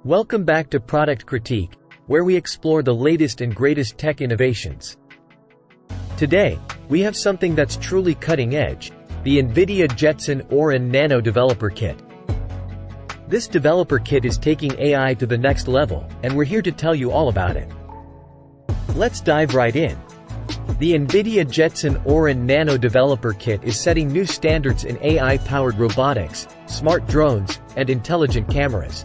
Welcome back to Product Critique, where we explore the latest and greatest tech innovations. Today, we have something that's truly cutting edge, the NVIDIA Jetson Orin Nano Developer Kit. This developer kit is taking AI to the next level, and we're here to tell you all about it. Let's dive right in. The NVIDIA Jetson Orin Nano Developer Kit is setting new standards in AI-powered robotics, smart drones, and intelligent cameras.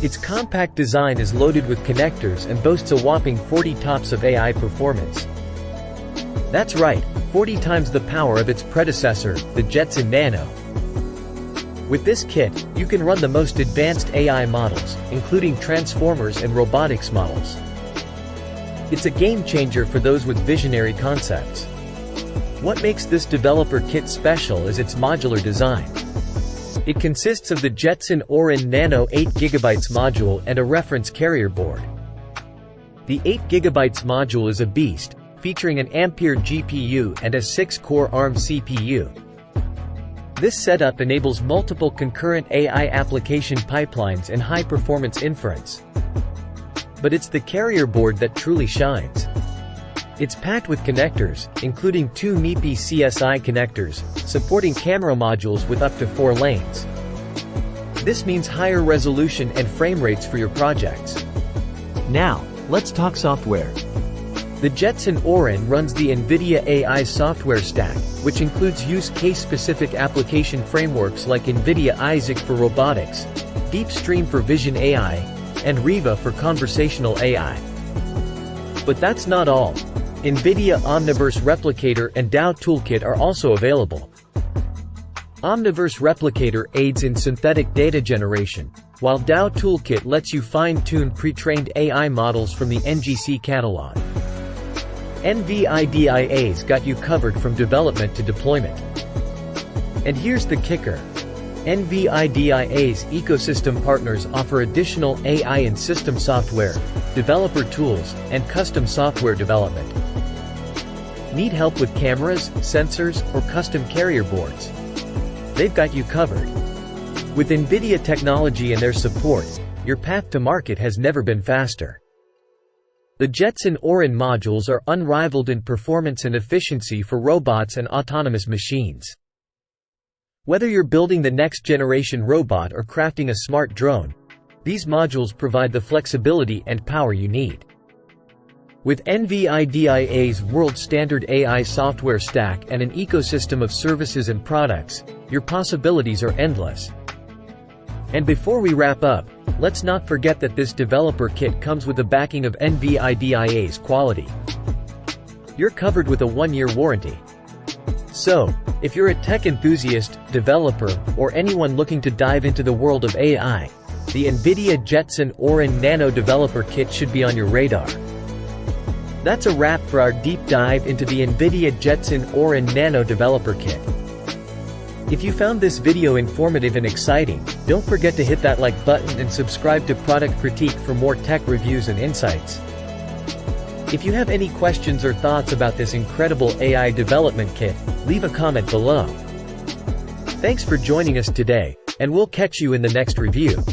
Its compact design is loaded with connectors and boasts a whopping 40 TOPS of AI performance. That's right, 40 times the power of its predecessor, the Jetson Nano. With this kit, you can run the most advanced AI models, including transformers and robotics models. It's a game changer for those with visionary concepts. What makes this developer kit special is its modular design. It consists of the Jetson Orin Nano 8GB module and a reference carrier board. The 8GB module is a beast, featuring an Ampere GPU and a 6-core ARM CPU. This setup enables multiple concurrent AI application pipelines and high-performance inference. But it's the carrier board that truly shines. It's packed with connectors, including two MIPI CSI connectors, supporting camera modules with up to 4 lanes. This means higher resolution and frame rates for your projects. Now, let's talk software. The Jetson Orin runs the NVIDIA AI software stack, which includes use case-specific application frameworks like NVIDIA Isaac for robotics, DeepStream for vision AI, and Riva for conversational AI. But that's not all. NVIDIA Omniverse Replicator and DAO Toolkit are also available. Omniverse Replicator aids in synthetic data generation, while DAO Toolkit lets you fine-tune pre-trained AI models from the NGC catalog. NVIDIA's got you covered from development to deployment. And here's the kicker. NVIDIA's ecosystem partners offer additional AI and system software, developer tools, and custom software development. Need help with cameras, sensors, or custom carrier boards? They've got you covered. With NVIDIA technology and their support, your path to market has never been faster. The Jetson Orin modules are unrivaled in performance and efficiency for robots and autonomous machines. Whether you're building the next-generation robot or crafting a smart drone, these modules provide the flexibility and power you need. With NVIDIA's world-standard AI software stack and an ecosystem of services and products, your possibilities are endless. And before we wrap up, let's not forget that this developer kit comes with the backing of NVIDIA's quality. You're covered with a 1-year warranty. So, if you're a tech enthusiast, developer, or anyone looking to dive into the world of AI, the NVIDIA Jetson Orin Nano Developer Kit should be on your radar. That's a wrap for our deep dive into the NVIDIA Jetson Orin Nano Developer Kit. If you found this video informative and exciting, don't forget to hit that like button and subscribe to Product Critique for more tech reviews and insights. If you have any questions or thoughts about this incredible AI development kit, leave a comment below. Thanks for joining us today, and we'll catch you in the next review.